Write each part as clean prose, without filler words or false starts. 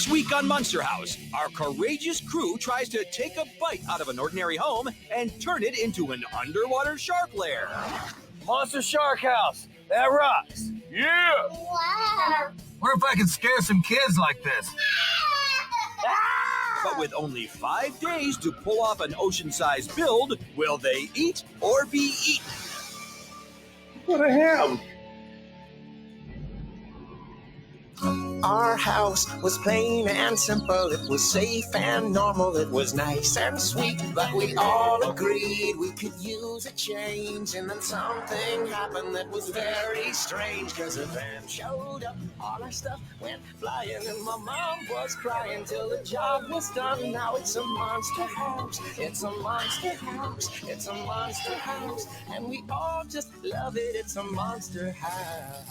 This week on Monster House, our courageous crew tries to take a bite out of an ordinary home and turn it into an underwater shark lair. Monster Shark House. That rocks. Yeah! Wow. What if I can scare some kids like this? But with only 5 days to pull off an ocean-sized build, will they eat or be eaten? What a ham! Our house was plain and simple. It was safe and normal. It was nice and sweet, but we all agreed we could use a change. And then something happened that was very strange, 'cause a van showed up, all our stuff went flying, and my mom was crying till the job was done. Now it's a monster house. It's a monster house. It's a monster house, and we all just love it. It's a monster house.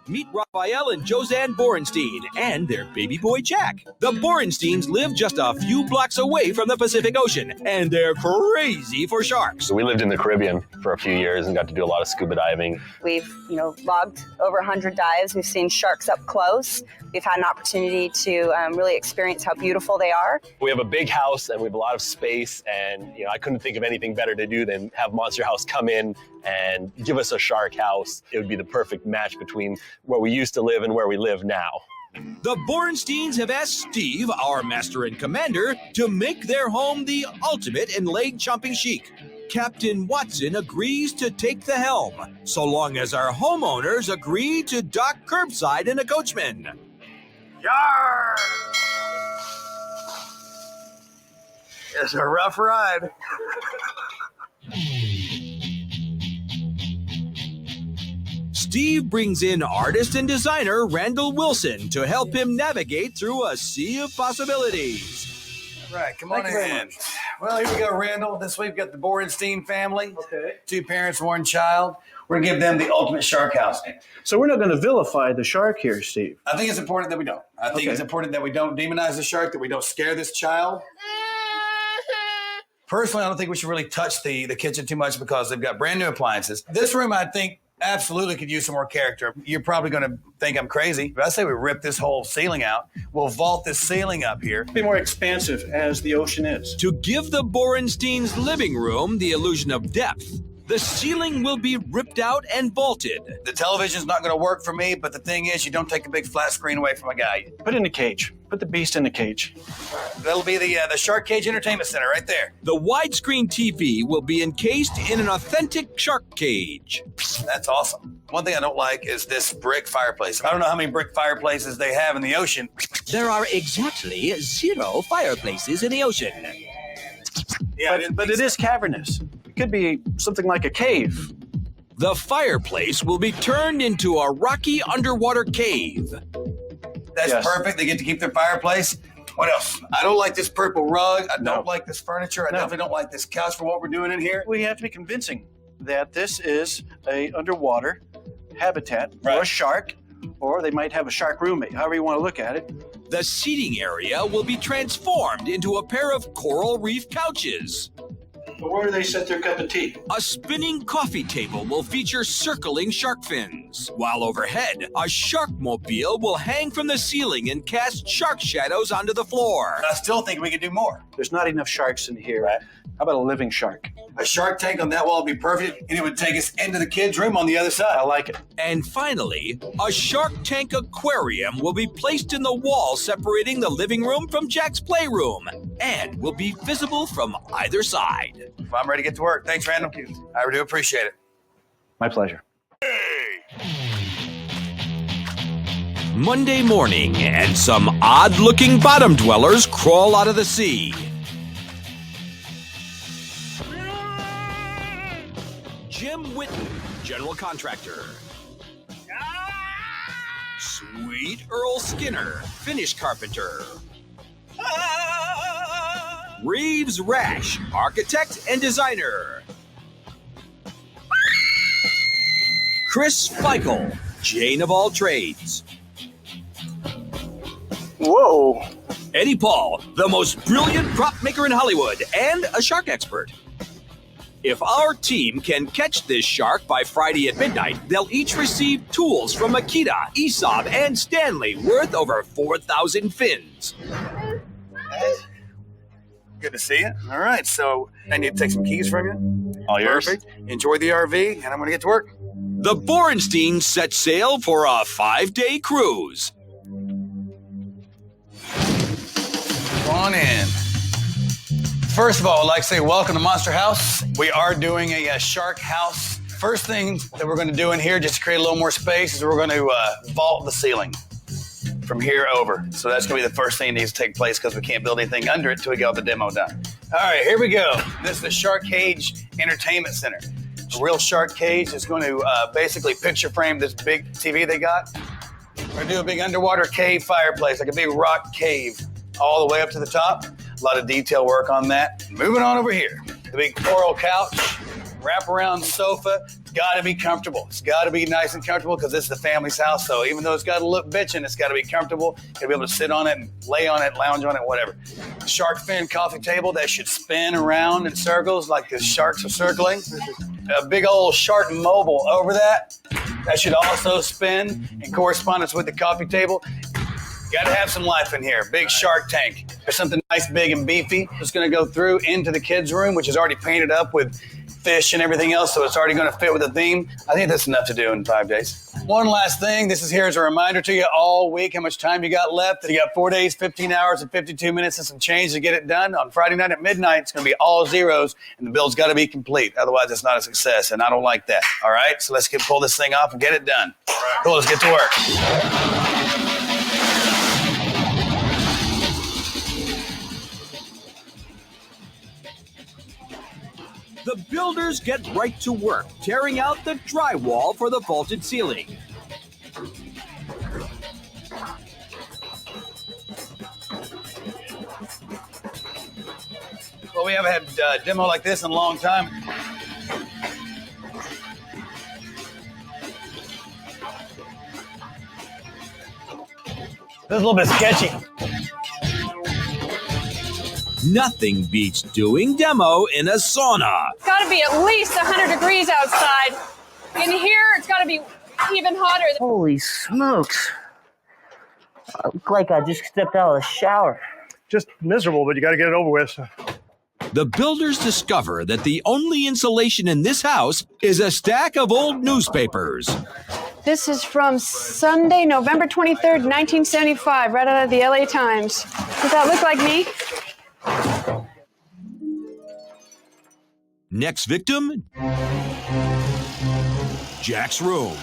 Meet Raphael and Josanne Borenstein and their baby boy Jack. The Borensteins live just a few blocks away from the Pacific Ocean, and they're crazy for sharks. So we lived in the Caribbean for a few years and got to do a lot of scuba diving. We've, logged over 100 dives. We've seen sharks up close. We've had an opportunity to really experience how beautiful they are. We have a big house and we have a lot of space, and I couldn't think of anything better to do than have Monster House come in and give us a shark house. It would be the perfect match between where we used to live and where we live now. The Borensteins have asked Steve, our master and commander, to make their home the ultimate in leg-chomping chic. Captain Watson agrees to take the helm, so long as our homeowners agree to dock curbside in a coachman. Yarr! It's a rough ride. Steve brings in artist and designer Randall Wilson to help him navigate through a sea of possibilities. All right, come on in. Well, here we go, Randall. This week we've got the Borenstein family. Okay. 2 parents, 1 child. We're going to give them the ultimate shark house. So we're not going to vilify the shark here, Steve. I think it's important that we don't. I think Okay. it's important that we don't demonize the shark, that we don't scare this child. Personally, I don't think we should really touch the kitchen too much because they've got brand new appliances. This room, I think, absolutely could use some more character. You're probably going to think I'm crazy, but I say we rip this whole ceiling out. We'll vault this ceiling up here. Be more expansive as the ocean is. To give the Borensteins' living room the illusion of depth, the ceiling will be ripped out and vaulted. The television's not going to work for me, but the thing is, you don't take a big flat screen away from a guy. Put it in a cage. Put the beast in the cage. That'll be the Shark Cage Entertainment Center right there. The widescreen TV will be encased in an authentic shark cage. That's awesome. One thing I don't like is this brick fireplace. I don't know how many brick fireplaces they have in the ocean. There are exactly 0 fireplaces in the ocean. Yeah, But it is cavernous. It could be something like a cave. The fireplace will be turned into a rocky underwater cave. That's Yes. perfect. They get to keep their fireplace. What else? I don't like this purple rug. I don't like this furniture. I definitely don't like this couch for what we're doing in here. We have to be convincing that this is a underwater habitat for a Right. shark, or they might have a shark roommate, however you want to look at it. The seating area will be transformed into a pair of coral reef couches. But where do they set their cup of tea? A spinning coffee table will feature circling shark fins, while overhead, a sharkmobile will hang from the ceiling and cast shark shadows onto the floor. But I still think we could do more. There's not enough sharks in here. Right. How about a living shark? A shark tank on that wall would be perfect, and it would take us into the kids' room on the other side. I like it. And finally, a Shark Tank aquarium will be placed in the wall separating the living room from Jack's playroom and will be visible from either side. I'm ready to get to work. Thanks, Randall. I do appreciate it. My pleasure. Monday morning, and some odd-looking bottom dwellers crawl out of the sea. Jim Whitten, general contractor. Sweet Earl Skinner, finish carpenter. Reeves Rash, architect and designer. Chris Feichel, Jane of all trades. Whoa. Eddie Paul, the most brilliant prop maker in Hollywood and a shark expert. If our team can catch this shark by Friday at midnight, they'll each receive tools from Akita, Aesop, and Stanley worth over 4,000 fins. Good to see you. All right, so I need to take some keys from you. All yours. Perfect. Enjoy the RV, and I'm going to get to work. The Borensteins set sail for a 5-day cruise. Come on in. First of all, I'd like to say welcome to Monster House. We are doing a shark house. First thing that we're going to do in here, just to create a little more space, is we're going to vault the ceiling from here over. So that's going to be the first thing that needs to take place because we can't build anything under it until we get all the demo done. All right, here we go. This is the Shark Cage Entertainment Center. A real shark cage is going to basically picture frame this big TV they got. We're going to do a big underwater cave fireplace, like a big rock cave all the way up to the top. A lot of detail work on that. Moving on over here. The big coral couch, wraparound sofa. Got to be comfortable. It's got to be nice and comfortable because this is the family's house. So even though it's got to look bitchin', it's got to be comfortable. Got to be able to sit on it and lay on it, lounge on it, whatever. Shark fin coffee table that should spin around in circles like the sharks are circling. A big old shark mobile over that. That should also spin in correspondence with the coffee table. Got to have some life in here. Big shark tank. There's something nice, big, and beefy. It's going to go through into the kids' room, which is already painted up with fish and everything else, so it's already going to fit with the theme. I think that's enough to do in 5 days. One last thing. This is here as a reminder to you all week how much time you got left. You got 4 days, 15 hours, and 52 minutes and some change to get it done. On Friday night at midnight, it's going to be all zeros, and the build's got to be complete. Otherwise, it's not a success, and I don't like that. All right? So let's pull this thing off and get it done. Cool. Let's get to work. The builders get right to work, tearing out the drywall for the vaulted ceiling. Well, we haven't had a demo like this in a long time. This is a little bit sketchy. Nothing beats doing demo in a sauna. It's got to be at least 100 degrees outside. In here, it's got to be even hotter. Holy smokes. I look like I just stepped out of the shower. Just miserable, but you got to get it over with. So. The builders discover that the only insulation in this house is a stack of old newspapers. This is from Sunday, November 23rd, 1975, right out of the LA Times. Does that look like me? Next victim, Jack's room.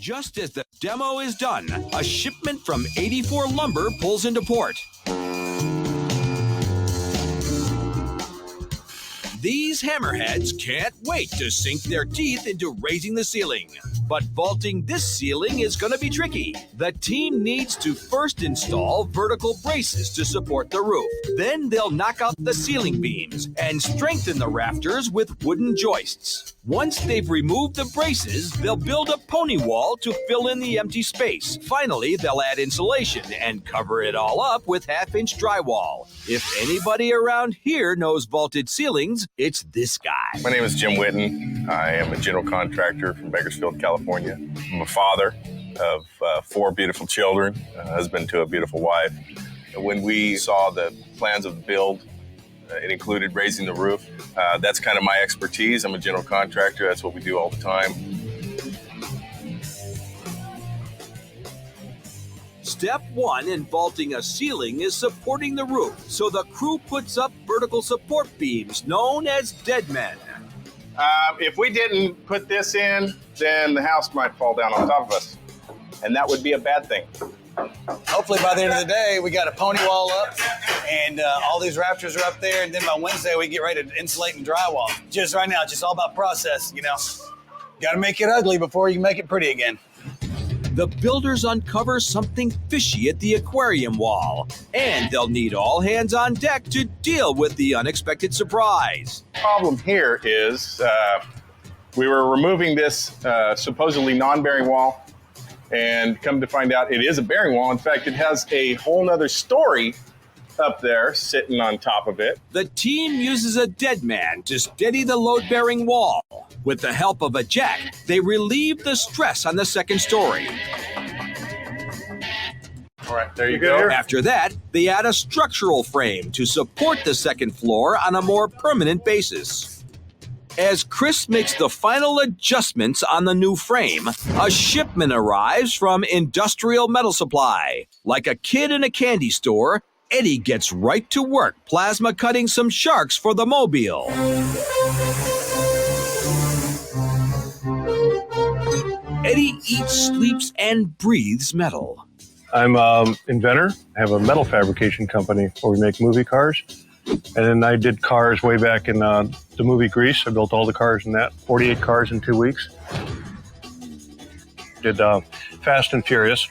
Just as the demo is done, a shipment from 84 Lumber pulls into port. These hammerheads can't wait to sink their teeth into raising the ceiling. But vaulting this ceiling is going to be tricky. The team needs to first install vertical braces to support the roof. Then they'll knock out the ceiling beams and strengthen the rafters with wooden joists. Once they've removed the braces, they'll build a pony wall to fill in the empty space. Finally, they'll add insulation and cover it all up with half-inch drywall. If anybody around here knows vaulted ceilings, it's this guy. My name is Jim Whitten. I am a general contractor from Bakersfield, California. I'm a father of 4 beautiful children, a husband to a beautiful wife. When we saw the plans of the build, it included raising the roof. That's kind of my expertise. I'm a general contractor. That's what we do all the time. Step 1 in vaulting a ceiling is supporting the roof, so the crew puts up vertical support beams known as dead men. If we didn't put this in, then the house might fall down on top of us, and that would be a bad thing. Hopefully by the end of the day, we got a pony wall up and all these rafters are up there. And then by Wednesday, we get ready to insulate and drywall. Just right now, it's just all about process, you know. Got to make it ugly before you make it pretty again. the builders uncover something fishy at the aquarium wall, and they'll need all hands on deck to deal with the unexpected surprise. Problem here is we were removing this supposedly non-bearing wall, and come to find out it is a bearing wall. In fact, it has a whole nother story up there sitting on top of it. The team uses a dead man to steady the load-bearing wall. With the help of a jack, they relieve the stress on the second story. All right, there you go. After that, they add a structural frame to support the second floor on a more permanent basis. As Chris makes the final adjustments on the new frame, a shipment arrives from Industrial Metal Supply. Like a kid in a candy store, Eddie gets right to work plasma cutting some sharks for the mobile. Eddie eats, sleeps, and breathes metal. I'm an inventor. I have a metal fabrication company where we make movie cars. And then I did cars way back in the movie Grease. I built all the cars in that, 48 cars in 2 weeks. Did Fast and Furious.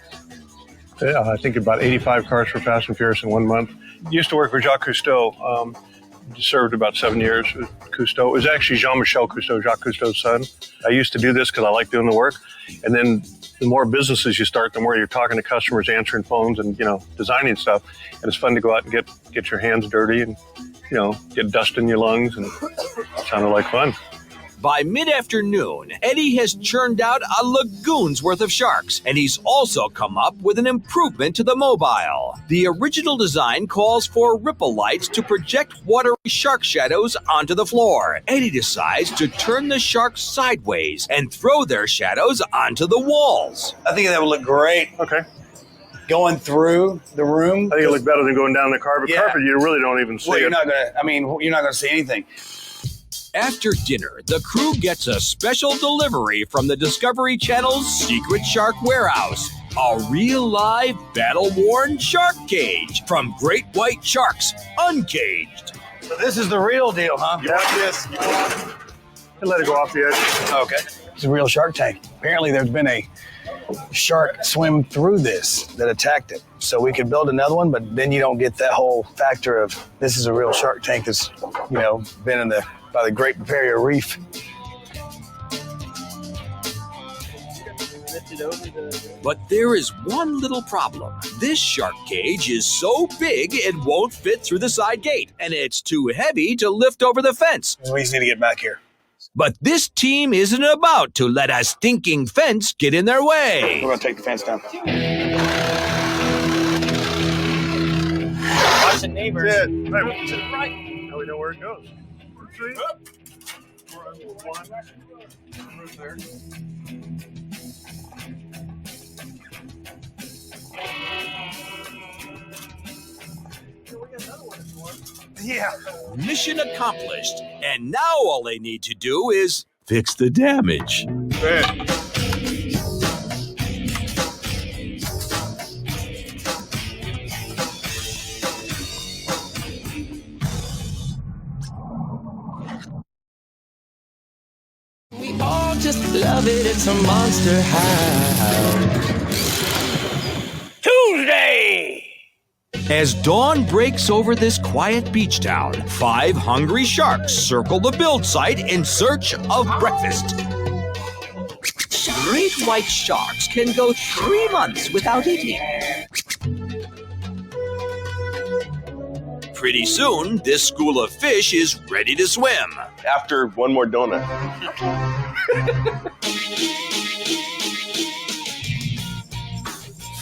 I think about 85 cars for Fast and Furious in 1 month. Used to work for Jacques Cousteau. Served about 7 years with Cousteau. It was actually Jean-Michel Cousteau, Jacques Cousteau's son. I used to do this because I like doing the work. And then the more businesses you start, the more you're talking to customers, answering phones, and designing stuff. And it's fun to go out and get your hands dirty and get dust in your lungs, and it sounded like fun. By mid-afternoon, Eddie has churned out a lagoon's worth of sharks, and he's also come up with an improvement to the mobile. The original design calls for ripple lights to project watery shark shadows onto the floor. Eddie decides to turn the sharks sideways and throw their shadows onto the walls. I think that would look great. Okay. Going through the room. I think it looked better than going down the carpet. Yeah. Carpet, you really don't even see Well, it. you're not gonna see anything. After dinner, the crew gets a special delivery from the Discovery Channel's Secret Shark Warehouse. A real live battle-worn shark cage from great white sharks, uncaged. So this is the real deal, huh? Yeah. Yes. And let it go off the edge. Okay. It's a real shark tank. Apparently there's been a shark swim through this that attacked it. So we could build another one, but then you don't get that whole factor of this is a real shark tank that's, been by the Great Barrier Reef. But there is one little problem. This shark cage is so big it won't fit through the side gate, and it's too heavy to lift over the fence. We just need to get back here. But this team isn't about to let a stinking fence get in their way. We're going to take the fence down. Watch the neighbors. To the right. Now we know where it goes. Yeah. Mission accomplished. And now all they need to do is fix the damage. We all just love it. It's a monster high. Tuesday! As dawn breaks over this quiet beach town, 5 hungry sharks circle the build site in search of breakfast. Great white sharks can go 3 months without eating. Pretty soon, this school of fish is ready to swim. After one more donut.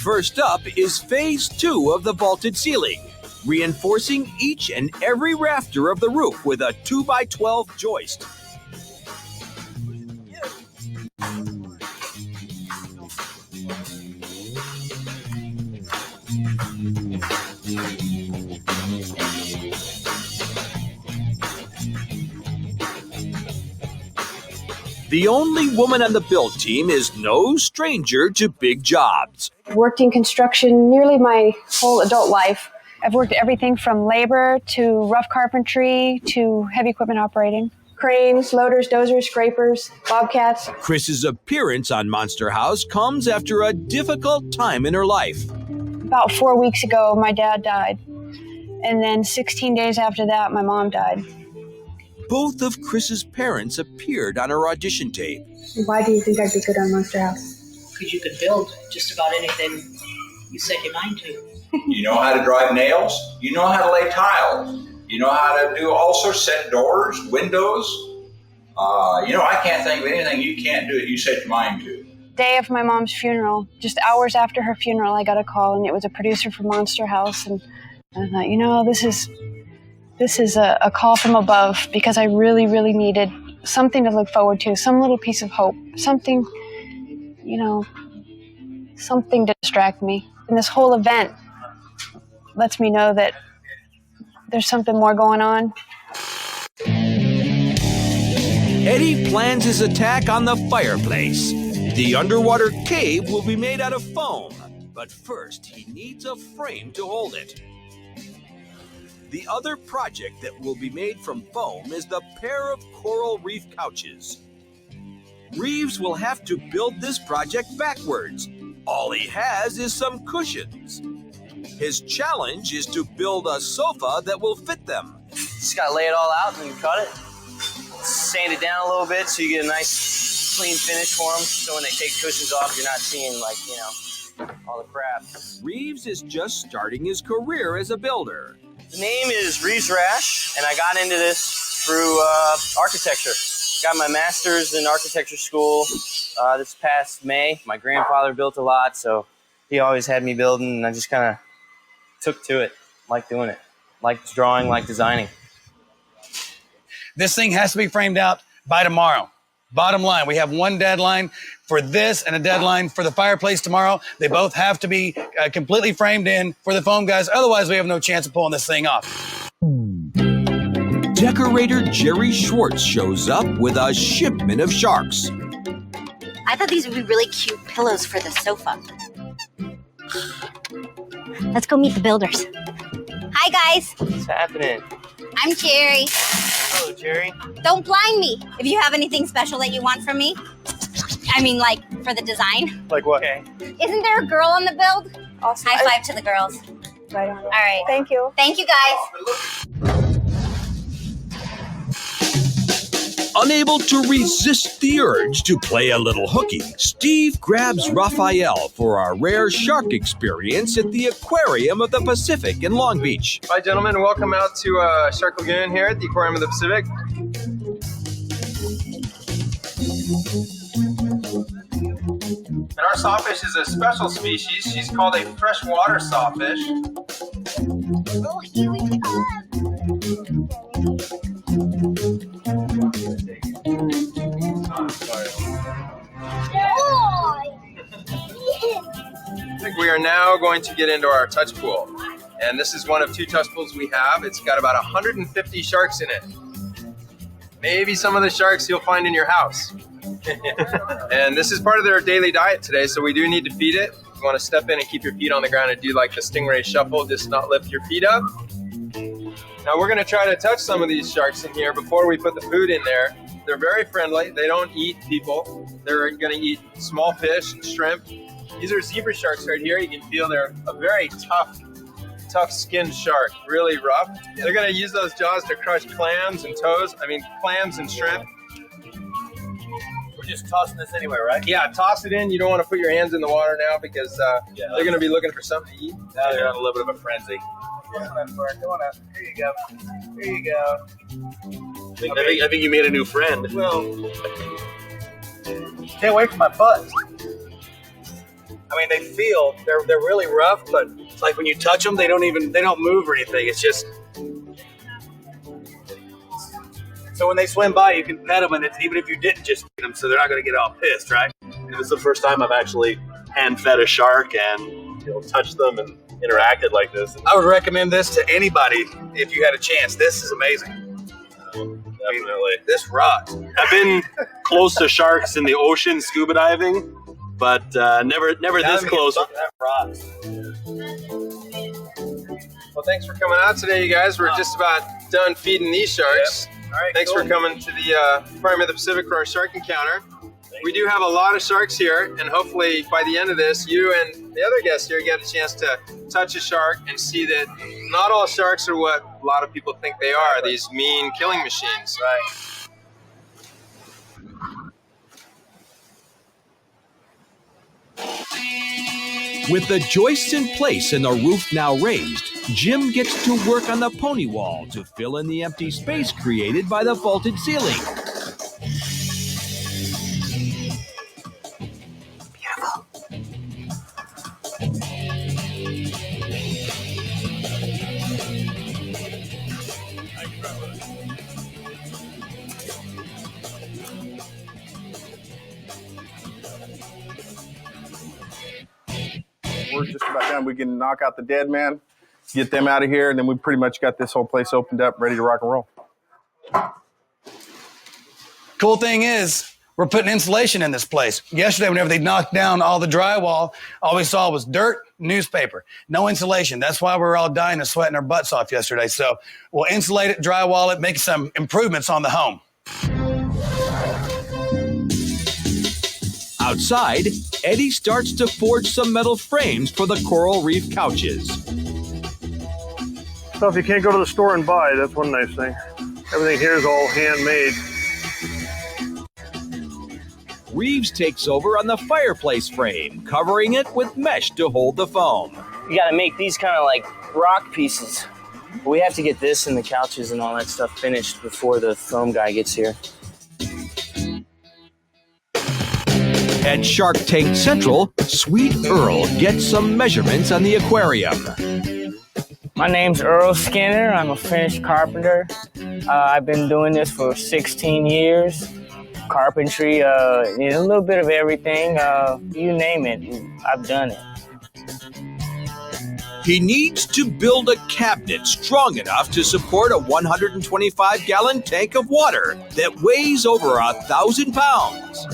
First up is phase 2 of the vaulted ceiling, reinforcing each and every rafter of the roof with a 2x12 joist. The only woman on the build team is no stranger to big jobs. Worked in construction nearly my whole adult life. I've worked everything from labor to rough carpentry to heavy equipment operating. cranes, loaders, dozers, scrapers, bobcats. Chris's appearance on Monster House comes after a difficult time in her life. About 4 weeks ago, my dad died. And then 16 days after that, my mom died. Both of Chris's parents appeared on her audition tape. Why do you think I'd be good on Monster House? Because you could build just about anything you set your mind to. You know how to drive nails. You know how to lay tiles. You know how to do all sorts, set doors, windows. I can't think of anything you can't do that you set your mind to. Day of my mom's funeral, just hours after her funeral, I got a call, and it was a producer from Monster House. And I thought, this is a call from above, because I really, really needed something to look forward to, some little piece of hope, something to distract me. And this whole event lets me know that there's something more going on. Eddie plans his attack on the fireplace. The underwater cave will be made out of foam, but first he needs a frame to hold it. The other project that will be made from foam is the pair of coral reef couches. Reeves will have to build this project backwards. All he has is some cushions. His challenge is to build a sofa that will fit them. Just gotta lay it all out and then cut it. Sand it down a little bit so you get a nice clean finish for them. So when they take cushions off, you're not seeing all the crap. Reeves is just starting his career as a builder. The name is Reeves Rash, and I got into this through architecture. Got my master's in architecture school this past May. My grandfather built a lot, so he always had me building, and I just kind of took to it. Liked doing it. Liked drawing, liked designing. This thing has to be framed out by tomorrow. Bottom line, we have one deadline for this and a deadline for the fireplace tomorrow. They both have to be completely framed in for the foam guys. Otherwise, we have no chance of pulling this thing off. Decorator Jerry Schwartz shows up with a shipment of sharks. I thought these would be really cute pillows for the sofa. Let's go meet the builders. Hi, guys. What's happening? I'm Jerry. Hello, Jerry. Don't blind me. If you have anything special that you want from me. I mean, like, for the design. Like what? Okay. Isn't there a girl on the build? Awesome. High five to the girls. Right on. All right. Thank you. Thank you, guys. Unable to resist the urge to play a little hooky, Steve grabs Raphael for our rare shark experience at the Aquarium of the Pacific in Long Beach. Hi, gentlemen. Welcome out to Shark Lagoon here at the Aquarium of the Pacific. And our sawfish is a special species. She's called a freshwater sawfish. Oh, here we come. We are now going to get into our touch pool. And this is one of two touch pools we have. It's got about 150 sharks in it. Maybe some of the sharks you'll find in your house. And this is part of their daily diet today, so we do need to feed it. You want to step in and keep your feet on the ground and do like the stingray shuffle, just not lift your feet up. Now we're going to try to touch some of these sharks in here before we put the food in there. They're very friendly. They don't eat people. They're going to eat small fish and shrimp. These are zebra sharks right here. You can feel they're a very tough-skinned shark, really rough. They're going to use those jaws to crush clams and clams and shrimp. We're just tossing this anyway, right? Yeah, toss it in. You don't want to put your hands in the water now because they're going to be looking for something to eat. Now they're on a little bit of a frenzy. Come on up. Here you go. Here you go. I think you made a new friend. Well, Stay away from my butt. I mean, they're really rough, but it's like when you touch them, they don't move or anything. It's just. So when they swim by, you can pet them, and even if you didn't just feed them, so they're not going to get all pissed, right? It was the first time I've actually hand fed a shark and touched them and interacted like this. I would recommend this to anybody if you had a chance. This is amazing. Definitely. This rocks. I've been close to sharks in the ocean scuba diving, but never this close. That rocks. well, thanks for coming out today, you guys. We're just about done feeding these sharks. Thanks for coming to the Department of the Pacific for our shark encounter. We do have a lot of sharks here, and hopefully by the end of this, you and the other guests here get a chance to touch a shark and see that not all sharks are what a lot of people think they are, these mean killing machines. Right. With the joists in place and the roof now raised, Jim gets to work on the pony wall to fill in the empty space created by the vaulted ceiling. We're just about done. We can knock out the dead man, get them out of here, and then we pretty much got this whole place opened up, ready to rock and roll. Cool thing is, we're putting insulation in this place. Yesterday, whenever they knocked down all the drywall, all we saw was dirt, newspaper, no insulation. That's why we were all dying and sweating our butts off yesterday. So we'll insulate it, drywall it, make some improvements on the home. Outside, Eddie starts to forge some metal frames for the coral reef couches. Stuff you can't go to the store and buy, that's one nice thing. Everything here is all handmade. Reeves takes over on the fireplace frame, covering it with mesh to hold the foam. You gotta make these kind of like rock pieces. We have to get this and the couches and all that stuff finished before the foam guy gets here. At Shark Tank Central, Sweet Earl gets some measurements on the aquarium. My name's Earl Skinner. I'm a Finnish carpenter. I've been doing this for 16 years. Carpentry, a little bit of everything. You name it, I've done it. He needs to build a cabinet strong enough to support a 125-gallon tank of water that weighs over 1,000 pounds.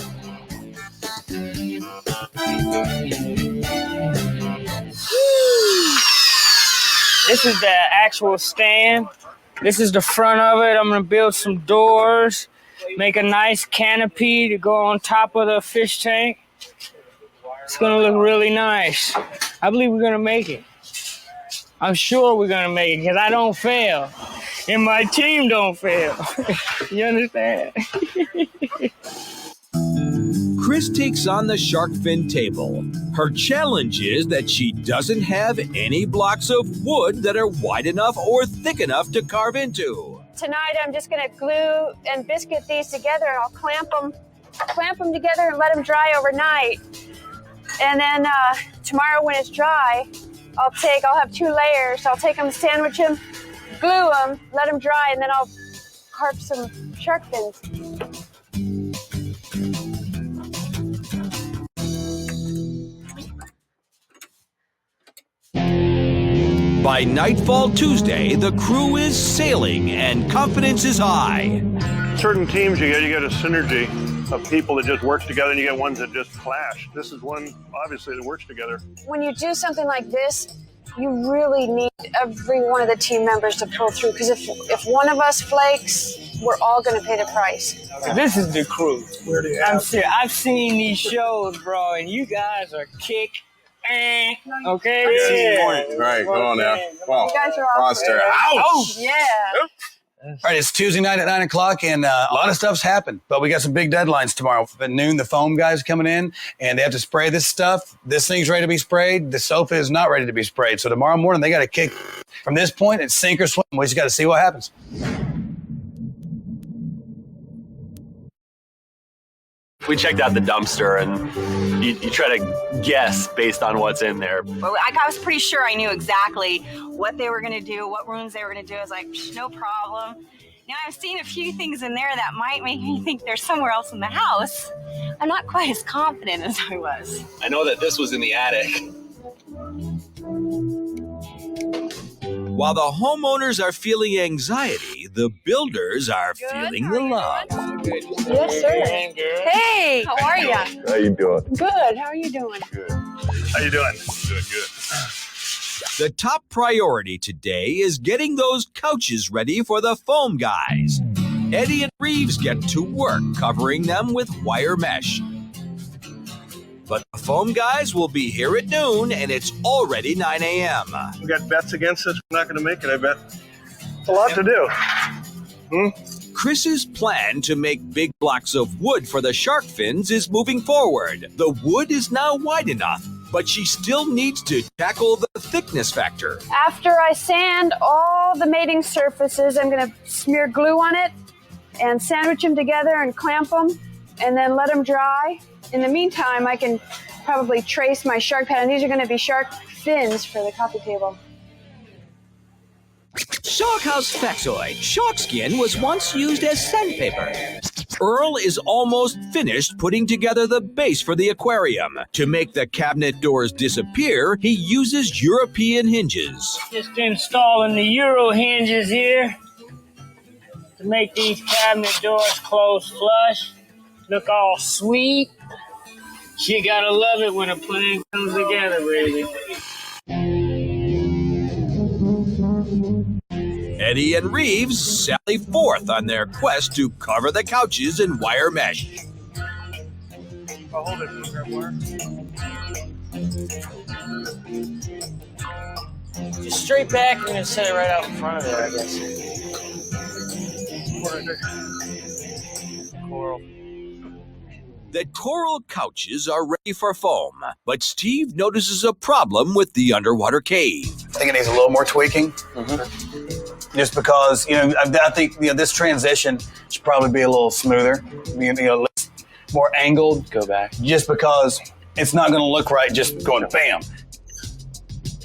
This is the actual stand. This is the front of it. I'm gonna build some doors, make a nice canopy to go on top of the fish tank. It's gonna look really nice. I believe we're gonna make it. I'm sure we're gonna make it because I don't fail. And my team don't fail. You understand? Chris takes on the shark fin table. Her challenge is that she doesn't have any blocks of wood that are wide enough or thick enough to carve into. Tonight I'm just gonna glue and biscuit these together. I'll clamp them together and let them dry overnight. And then tomorrow when it's dry, I'll have 2 layers. I'll take them, sandwich them, glue them, let them dry, and then I'll carve some shark fins. By nightfall Tuesday, the crew is sailing and confidence is high. Certain teams you get a synergy of people that just works together, and you get ones that just clash. This is one, obviously, that works together. When you do something like this, you really need every one of the team members to pull through, because if one of us flakes, we're all going to pay the price. This is the crew. I'm serious. I've seen these shows, bro, and you guys are okay? Yeah. Right, go on now. Wow. You guys are all Monster. great. Ouch! Oh, yeah. All right, it's Tuesday night at 9 o'clock, and a lot of stuff's happened, but we got some big deadlines tomorrow. At noon, the foam guys coming in, and they have to spray this stuff. This thing's ready to be sprayed. The sofa is not ready to be sprayed. So tomorrow morning, they got to kick from this point and sink or swim. We just got to see what happens. We checked out the dumpster, and you try to guess based on what's in there. But I was pretty sure I knew exactly what they were going to do, what rooms they were going to do. I was like, no problem. Now, I've seen a few things in there that might make me think there's somewhere else in the house. I'm not quite as confident as I was. I know that this was in the attic. While the homeowners are feeling anxiety, the builders are feeling the love. Yes, sir. Hey, how are you? How you doing? Good. How are you doing? Good. How you doing? Good. The top priority today is getting those couches ready for the foam guys. Eddie and Reeves get to work covering them with wire mesh. But the foam guys will be here at noon, and it's already 9 a.m. We got bets against us. We're not going to make it, I bet. It's a lot to do. Chris's plan to make big blocks of wood for the shark fins is moving forward. The wood is now wide enough, but she still needs to tackle the thickness factor. After I sand all the mating surfaces, I'm going to smear glue on it and sandwich them together and clamp them and then let them dry. In the meantime, I can probably trace my shark pattern. These are going to be shark fins for the coffee table. Shark House factoid. Shark skin was once used as sandpaper. Earl is almost finished putting together the base for the aquarium. To make the cabinet doors disappear, he uses European hinges. Just installing the Euro hinges here to make these cabinet doors close flush. Look all sweet. You gotta love it when a plan comes together, baby. Eddie and Reeves sally forth on their quest to cover the couches in wire mesh. I'll hold it. Just straight back, I'm gonna set it right out in front of there, I guess. Coral. The coral couches are ready for foam, but Steve notices a problem with the underwater cave. I think it needs a little more tweaking. Just because, I think, this transition should probably be a little smoother, more angled. Go back. Just because it's not going to look right just going bam.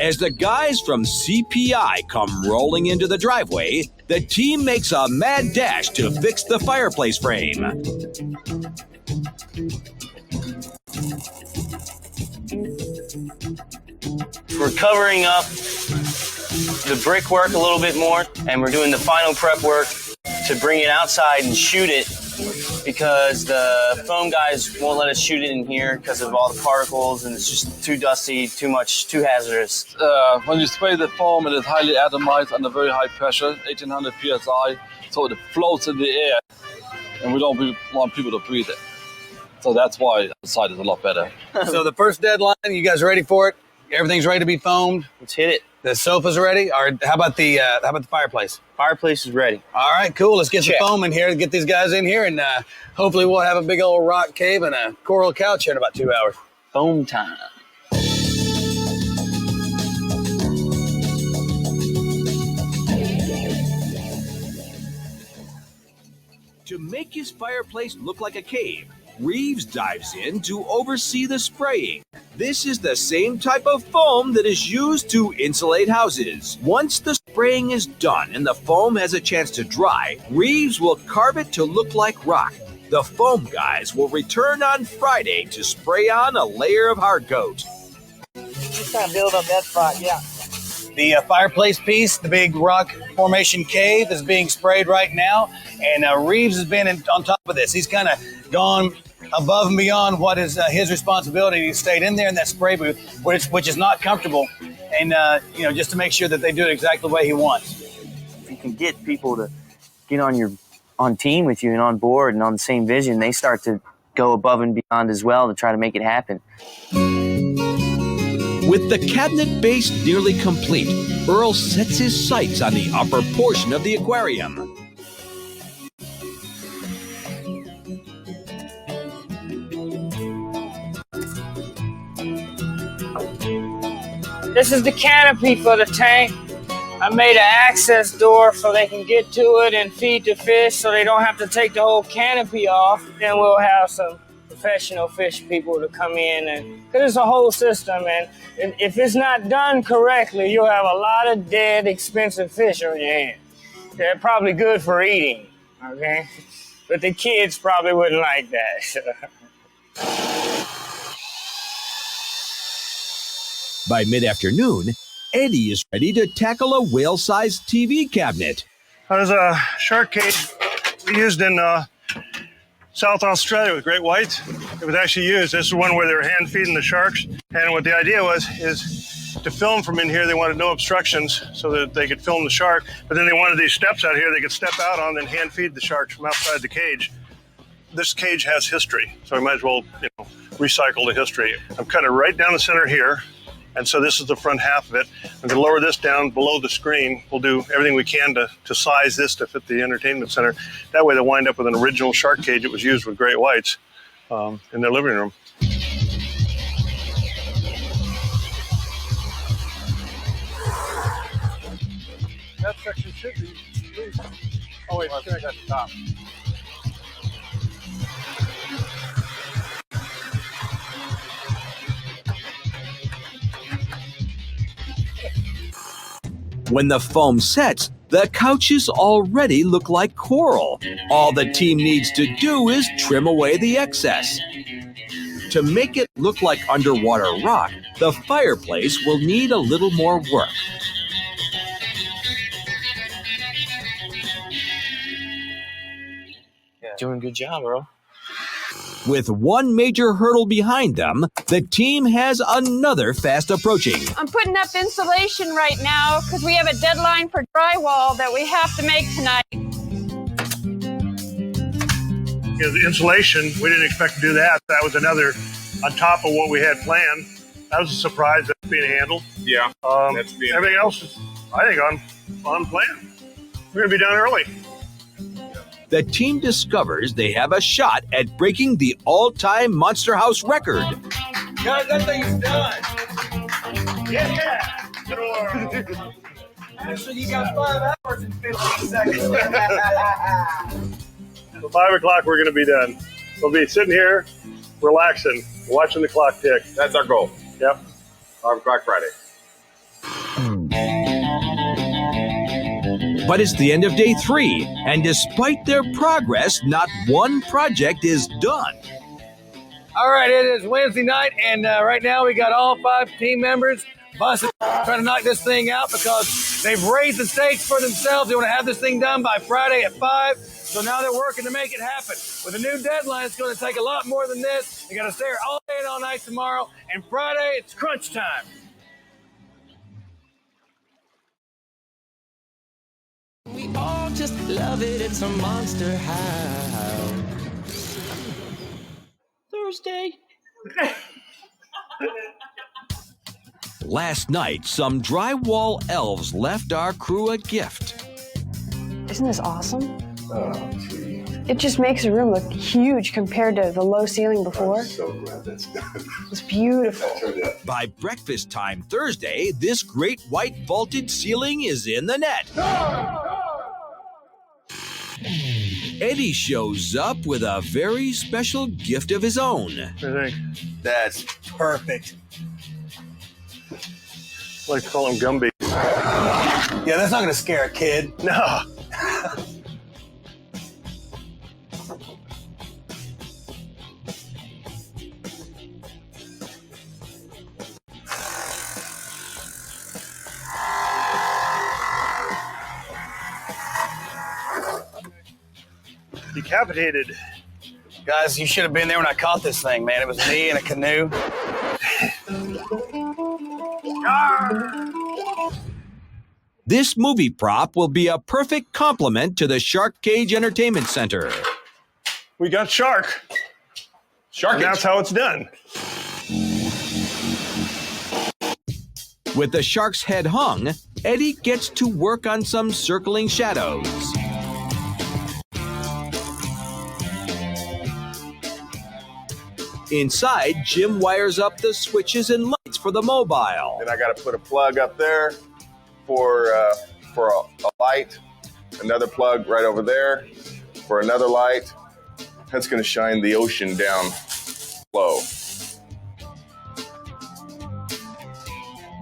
As the guys from CPI come rolling into the driveway, the team makes a mad dash to fix the fireplace frame. We're covering up the brickwork a little bit more, and we're doing the final prep work to bring it outside and shoot it, because the foam guys won't let us shoot it in here because of all the particles, and it's just too dusty, too hazardous. When you spray the foam, it is highly atomized under very high pressure, 1800 psi, so it floats in the air, and we don't want people to breathe it. So that's why outside is a lot better. So the first deadline, you guys ready for it? Everything's ready to be foamed? Let's hit it. The sofa's ready? Or how about the fireplace? Fireplace is ready. All right, cool. Let's get the foam in here, get these guys in here, and hopefully we'll have a big old rock cave and a coral couch here in about 2 hours. Foam time. To make his fireplace look like a cave, Reeves dives in to oversee the spraying. This is the same type of foam that is used to insulate houses. Once the spraying is done and the foam has a chance to dry, Reeves will carve it to look like rock. The foam guys will return on Friday to spray on a layer of hard coat. Just trying to build up that spot, yeah. The fireplace piece, the big rock formation cave, is being sprayed right now, and Reeves has been on top of this. He's kind of gone above and beyond what is his responsibility. He stayed in there in that spray booth, which is not comfortable, and just to make sure that they do it exactly the way he wants. If you can get people to get on team with you and on board and on the same vision, they start to go above and beyond as well to try to make it happen. With the cabinet base nearly complete, Earl sets his sights on the upper portion of the aquarium. This is the canopy for the tank. I made an access door so they can get to it and feed the fish so they don't have to take the whole canopy off. Then we'll have some professional fish people to come in, and because it's a whole system, and if it's not done correctly, you'll have a lot of dead, expensive fish on your hands. They're probably good for eating, okay? But the kids probably wouldn't like that. By mid-afternoon, Eddie is ready to tackle a whale-sized TV cabinet. There's a shark cage we used in South Australia with great whites. It was actually used. This is one where they were hand feeding the sharks. And what the idea was is to film from in here. They wanted no obstructions so that they could film the shark. But then they wanted these steps out here they could step out on and hand feed the sharks from outside the cage. This cage has history, so I might as well, recycle the history. I'm cutting right down the center here. And so this is the front half of it. I'm going to lower this down below the screen. We'll do everything we can to size this to fit the entertainment center. That way they'll wind up with an original shark cage that was used with great whites in their living room. That section should be. Oh wait, I think I got the top. When the foam sets, the couches already look like coral. All the team needs to do is trim away the excess. To make it look like underwater rock, the fireplace will need a little more work. Doing a good job, Earl. With one major hurdle behind them, the team has another fast approaching. I'm putting up insulation right now because we have a deadline for drywall that we have to make tonight. The insulation, we didn't expect to do that. That was another on top of what we had planned. That was a surprise that's being handled. Yeah. Everything else is, I think, on plan. We're going to be done early. The team discovers they have a shot at breaking the all-time Monster House record. Guys, that thing's done. Yeah. Actually, you got 5 hours and 15 seconds. So 5 o'clock, we're going to be done. We'll be sitting here, relaxing, watching the clock tick. That's our goal. Yep. 5 o'clock Friday. But it's the end of day 3, and despite their progress, not one project is done. All right, it is Wednesday night, and right now we got all 5 team members busting, trying to knock this thing out because they've raised the stakes for themselves. They want to have this thing done by Friday at 5, so now they're working to make it happen. With a new deadline, it's going to take a lot more than this. They got to stay here all day and all night tomorrow, and Friday, it's crunch time. We all just love it. It's a monster house. Thursday. Last night, some drywall elves left our crew a gift. Isn't this awesome? Oh, gee. It just makes the room look huge compared to the low ceiling before. I'm so glad that's done. It's beautiful. By breakfast time Thursday, this great white vaulted ceiling is in the net. Eddie shows up with a very special gift of his own. I think. That's perfect. I like to call them Gumby. Yeah, that's not going to scare a kid. No. Decapitated. Guys, you should have been there when I caught this thing, man. It was me in a canoe. This movie prop will be a perfect complement to the Shark Cage Entertainment Center. We got shark. And that's how it's done. With the shark's head hung, Eddie gets to work on some circling shadows. Inside, Jim wires up the switches and lights for the mobile. Then I got to put a plug up there for a light, another plug right over there for another light. That's going to shine the ocean down low.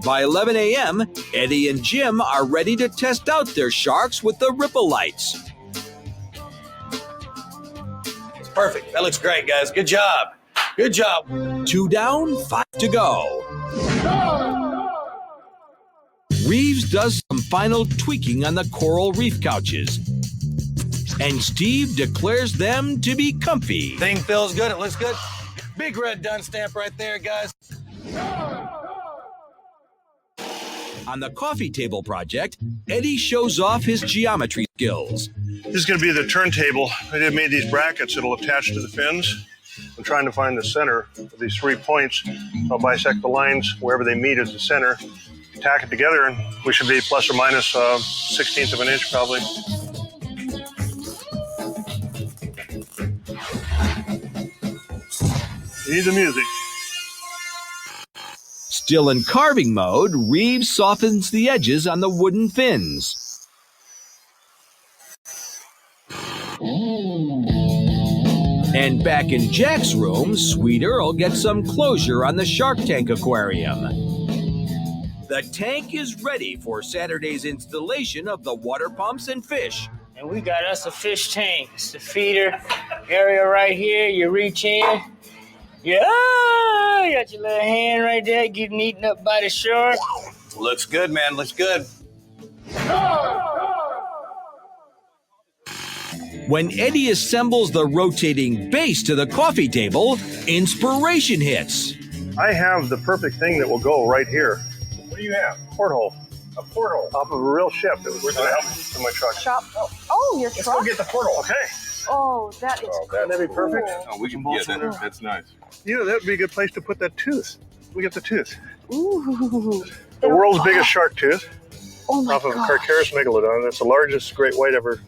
By 11 a.m., Eddie and Jim are ready to test out their sharks with the ripple lights. It's perfect. That looks great, guys. Good job. Good job. 2 down, 5 to go. Reeves does some final tweaking on the coral reef couches. And Steve declares them to be comfy. Thing feels good. It looks good. Big red done stamp right there, guys. On the coffee table project, Eddie shows off his geometry skills. This is going to be the turntable. I made these brackets that'll attach to the fins. I'm trying to find the center of these 3 points. I'll bisect the lines wherever they meet as the center, tack it together, and we should be plus or minus 1/16 of an inch probably. Need the music. Still in carving mode, Reeves softens the edges on the wooden fins. And back in Jack's room, Sweet Earl gets some closure on the Shark Tank aquarium. The tank is ready for Saturday's installation of the water pumps and fish. And we got us a fish tank. It's the feeder area right here. You reach in. Yeah, you got your little hand right there getting eaten up by the shark. Looks good, man. Looks good. When Eddie assembles the rotating base to the coffee table, inspiration hits. I have the perfect thing that will go right here. What do you have? Porthole. A portal. Off of a real ship that was going to help me in my truck. Shop. Oh, your Let's truck? go get the portal. Okay. Oh, that is Wouldn't that be perfect? Oh, we can bolt that's nice. You know, that would be a good place to put that tooth. We get the tooth. Ooh. The world's biggest shark tooth. Oh my off of gosh. Carcharodon megalodon. That's the largest great white ever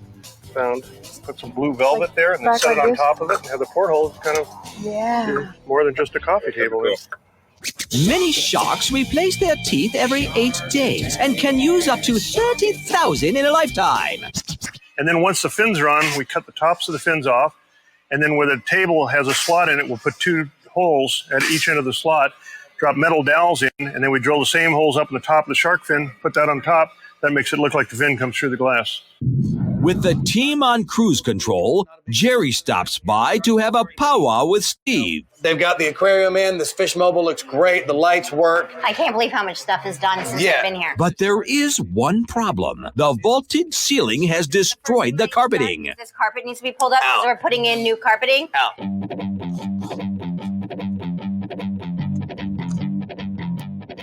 found. Put some blue velvet there and then back set it like on this? top of it and have the porthole kind of Yeah. more than just a coffee table. Many sharks replace their teeth every 8 days and can use up to 30,000 in a lifetime. And then once the fins are on, we cut the tops of the fins off. And then where the table has a slot in it, we'll put 2 holes at each end of the slot, drop metal dowels in, and then we drill the same holes up in the top of the shark fin, put that on top. That makes it look like the fin comes through the glass. With the team on cruise control, Jerry stops by to have a powwow with Steve. They've got the aquarium in. This fish mobile looks great. The lights work. I can't believe how much stuff is done since I've been here. But there is one problem. The vaulted ceiling has destroyed the carpeting. This carpet needs to be pulled up because we're putting in new carpeting.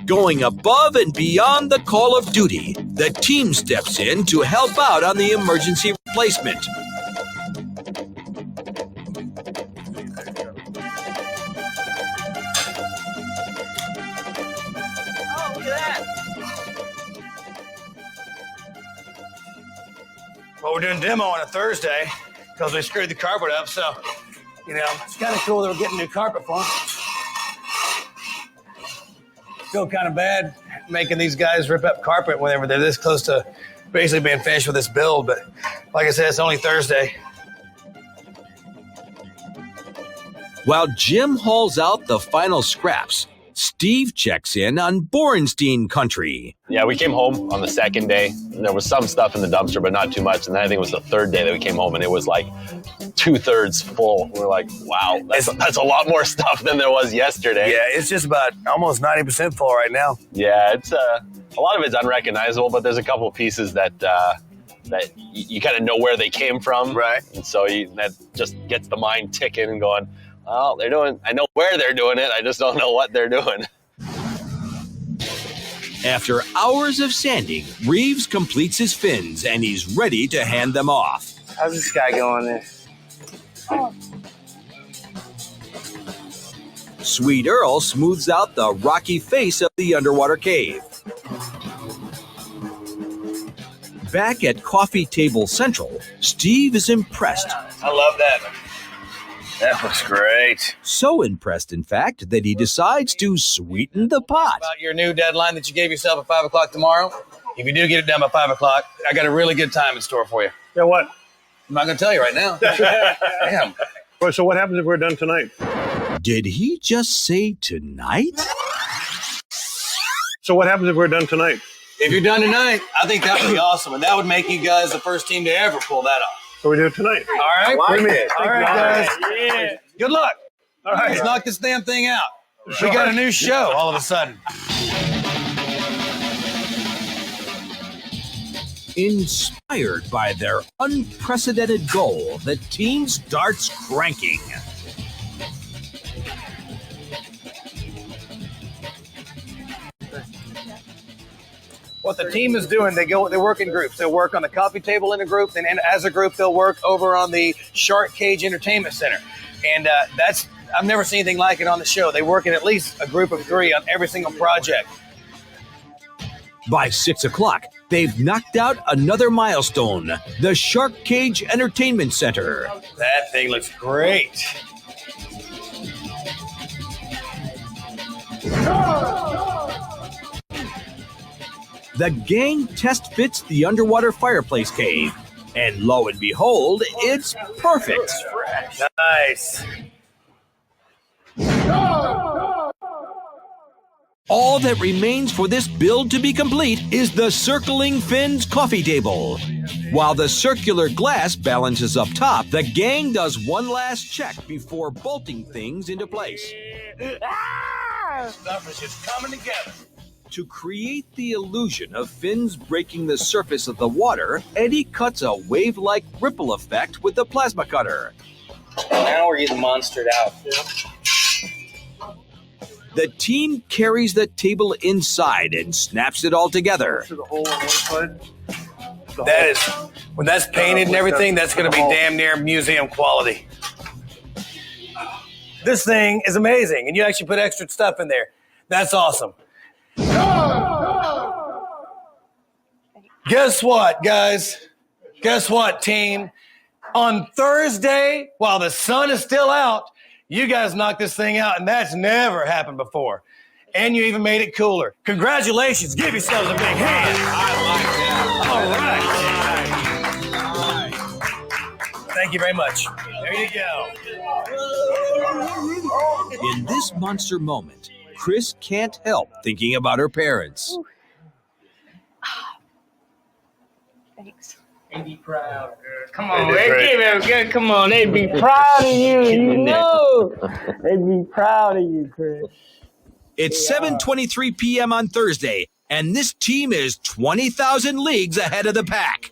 Going above and beyond the call of duty, the team steps in to help out on the emergency replacement. Oh, look at that. Well, we're doing demo on a Thursday because we screwed the carpet up. So, you know, it's kind of cool that we're getting new carpet for them. Feel kind of bad making these guys rip up carpet whenever they're this close to basically being finished with this build. But like I said, it's only Thursday. While Jim hauls out the final scraps, Steve checks in on Borenstein country. Yeah, we came home on the second day. And there was some stuff in the dumpster, but not too much. And then I think it was the third day that we came home, and it was like 2/3 full. We're like, wow, that's a lot more stuff than there was yesterday. Yeah, it's just about almost 90% full right now. Yeah, it's a lot of it's unrecognizable, but there's a couple of pieces that that you kind of know where they came from, right? And so that just gets the mind ticking and going, well, I know where they're doing it. I just don't know what they're doing. After hours of sanding, Reeves completes his fins and he's ready to hand them off. How's this guy going there? Sweet Earl smooths out the rocky face of the underwater cave. Back at Coffee Table Central, Steve is impressed. I love that. That looks great. So impressed, in fact, that he decides to sweeten the pot. About your new deadline that you gave yourself at 5 o'clock tomorrow. If you do get it done by 5 o'clock, I got a really good time in store for you. Yeah, what? I'm not going to tell you right now. Damn. Well, so what happens if we're done tonight? Did he just say tonight? So what happens if we're done tonight? If you're done tonight, I think that would be awesome. And that would make you guys the first team to ever pull that off. So we do it tonight. All right. Bring it. All right, guys. Yeah. Good luck. All right. Let's knock this damn thing out. We got a new show all of a sudden. Inspired by their unprecedented goal, the team starts cranking. what the team is doing, they work in groups. They'll work on the coffee table in a group, and as a group, they'll work over on the Shark Cage Entertainment Center. And I've never seen anything like it on the show. They work in at least a group of 3 on every single project. By 6 o'clock, they've knocked out another milestone, the Shark Cage Entertainment Center. That thing looks great. The gang test fits the underwater fireplace cave, and lo and behold, it's perfect. Nice. All that remains for this build to be complete is the circling fins coffee table. While the circular glass balances up top, the gang does one last check before bolting things into place. Stuff is just coming together. To create the illusion of fins breaking the surface of the water, Eddie cuts a wave-like ripple effect with the plasma cutter. Now we're getting monstered out. The team carries the table inside and snaps it all together. That is, when that's painted and everything, that's going to be damn near museum quality. This thing is amazing, and you actually put extra stuff in there. That's awesome. Guess what, guys? Guess what, team? On Thursday, while the sun is still out, you guys knocked this thing out, and that's never happened before. And you even made it cooler. Congratulations. Give yourselves a big hand. All right. Thank you very much. There you go. In this monster moment, Chris can't help thinking about her parents. Thanks. They'd be proud, girl. Come on, girl. Come on, they'd be proud of you. You know, they'd be proud of you, Chris. It's 7:23 p.m. on Thursday, and this team is 20,000 leagues ahead of the pack.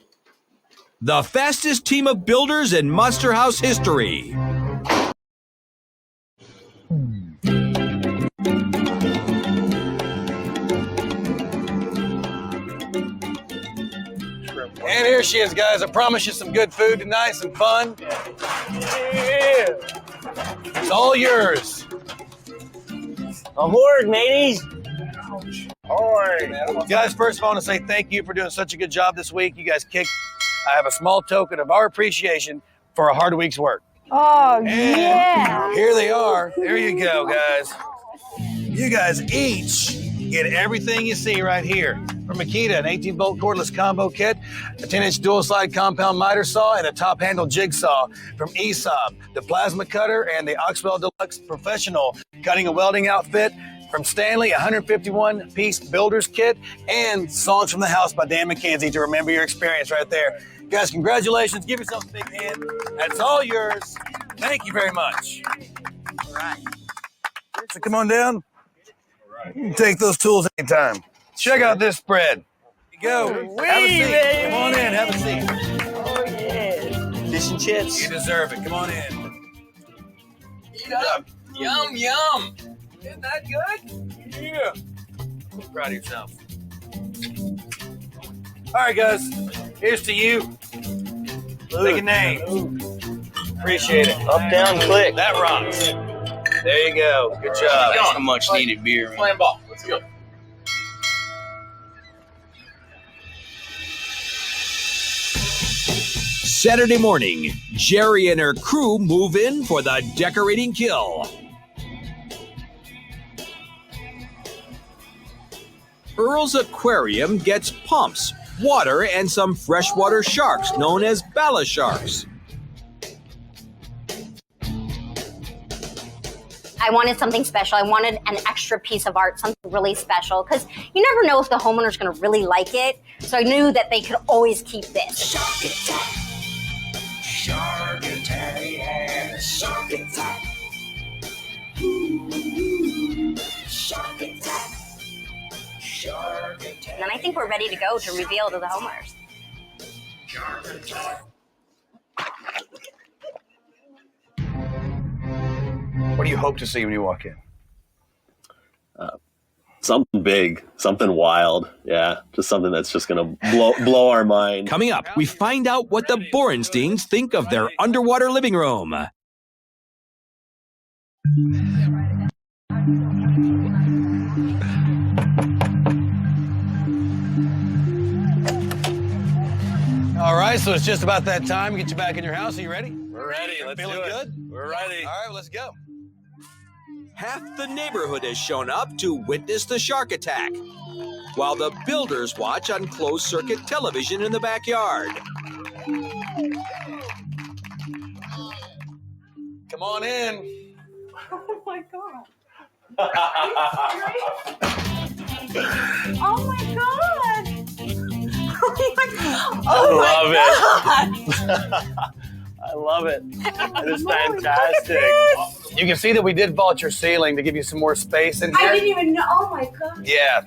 The fastest team of builders in Monster House history. And here she is, guys. I promise you some good food tonight, some fun. Yeah. It's all yours. Ahoy, mateys. Guys, first of all, I want to say thank you for doing such a good job this week. You guys kicked. I have a small token of our appreciation for a hard week's work. Oh, And yeah. here they are. There you go, guys. You guys each get everything you see right here. From Makita, an 18-bolt cordless combo kit, a 10-inch dual-side compound miter saw, and a top-handle jigsaw. From ESOB, the plasma cutter, and the Oxwell Deluxe Professional cutting and welding outfit. From Stanley, a 151-piece builder's kit, and Songs from the House by Dan McKenzie to remember your experience right there. Guys, congratulations. Give yourself a big hand. That's all yours. Thank you very much. All right. So come on down. You can take those tools anytime. Check out this spread. Here you go. Have a seat. Come on in. Have a seat. Oh, yeah. Fish and chips. You deserve it. Come on in. Eat up. Yum, yum. Isn't that good? Yeah. Proud of yourself. All right, guys. Here's to you. Make a name. Appreciate it. Up, down, click. That rocks. There you go. Good job. That's a much needed beer, man. Playing ball. Let's go. Saturday morning, Jerry and her crew move in for the decorating kill. Earl's aquarium gets pumps, water, and some freshwater sharks known as bala sharks. I wanted something special. I wanted an extra piece of art, something really special, because you never know if the homeowner's going to really like it. So I knew that they could always keep this. Shark attack. Shark attack. Yeah. Shark attack. Ooh. Shark attack. Shark attack. And then I think we're ready to go to reveal to the homeowners. Shark attack. What do you hope to see when you walk in? Something big, something wild. Yeah, just something that's just going to blow our mind. Coming up, we find out what the Borensteins think of their underwater living room. All right, so it's just about that time. Get you back in your house. Are you ready? We're ready. Let's Feeling do it. good? We're ready. All right, well, let's go. Half the neighborhood has shown up to witness the shark attack, while the builders watch on closed-circuit television in the backyard. Come on in. Oh my god. Oh my god. I love it. It is fantastic. You can see that we did vault your ceiling to give you some more space in here. I didn't even know. Oh my god. Yeah.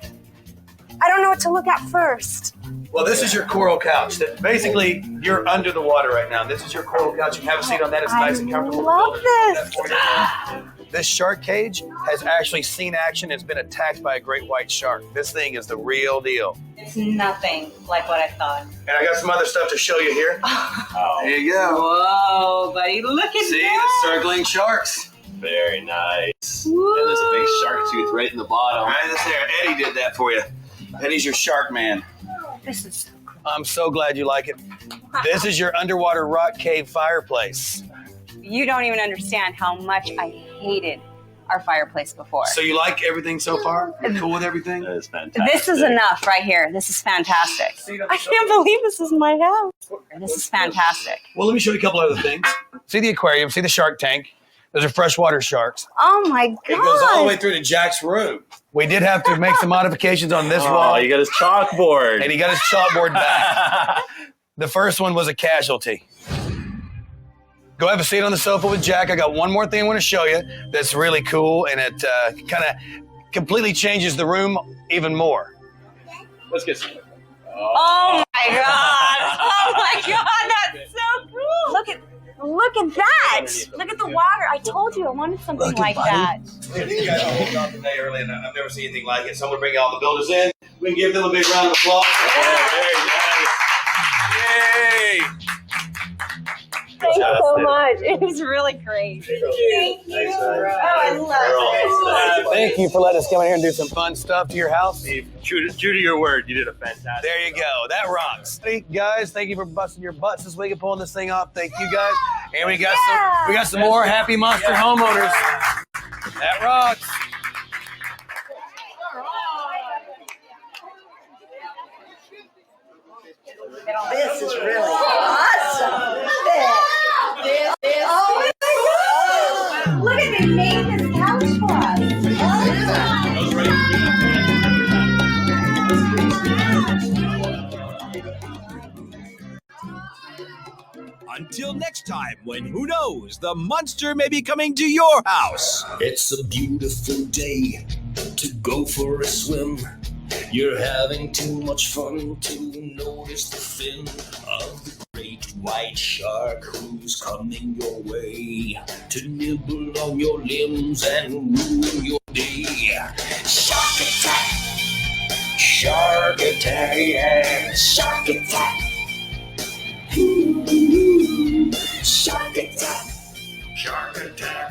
I don't know what to look at first. Well, this is your coral couch. That basically, you're under the water right now. This is your coral couch. You can have a seat on that. It's nice and comfortable. I love this. This shark cage has actually seen action. It's been attacked by a great white shark. This thing is the real deal. It's nothing like what I thought. And I got some other stuff to show you here. There you go. Whoa, buddy, look at See that. the circling sharks. Very nice. And there's a big shark tooth right in the bottom. Right there. Eddie did that for you. Eddie's your shark man. This is so cool. I'm so glad you like it. This is your underwater rock cave fireplace. You don't even understand how much I hated our fireplace before. So you like everything so far? You're cool with everything? That is fantastic. This is enough right here. This is fantastic. I can't believe this is my house. This is fantastic. Well, let me show you a couple other things. See the aquarium, see the shark tank. Those are freshwater sharks. Oh my god. It goes all the way through to Jack's room. We did have to make some modifications on this wall. Oh, you got his chalkboard. And he got his chalkboard back. The first one was a casualty. Go have a seat on the sofa with Jack. I got one more thing I want to show you that's really cool, and it kind of completely changes the room even more. Let's get some. Oh my god. Oh my god, that's so cool. Look at that. Look at the water. I told you I wanted something like that. These guys are holding on today early, and I've never seen anything like it. So I'm going to bring all the builders in. We can give them a big round of applause. Very nice. Yay! Thanks so much. It was really great. Thank you. Oh, I love it. Thank you for letting us come in here and do some fun stuff to your house. True to your word, you did a fantastic. There you go. That rocks. Hey, guys, thank you for busting your butts this week and pulling this thing off. Thank you, guys. And we got some more happy monster homeowners. That rocks. This is really awesome. This Oh my god. Look at they made this couch for us. Until next time, when who knows, the monster may be coming to your house. It's a beautiful day to go for a swim. You're having too much fun to notice the fin of the great white shark who's coming your way to nibble on your limbs and ruin your day. Shark attack! Shark attack! Shark attack! Shark attack! Shark attack!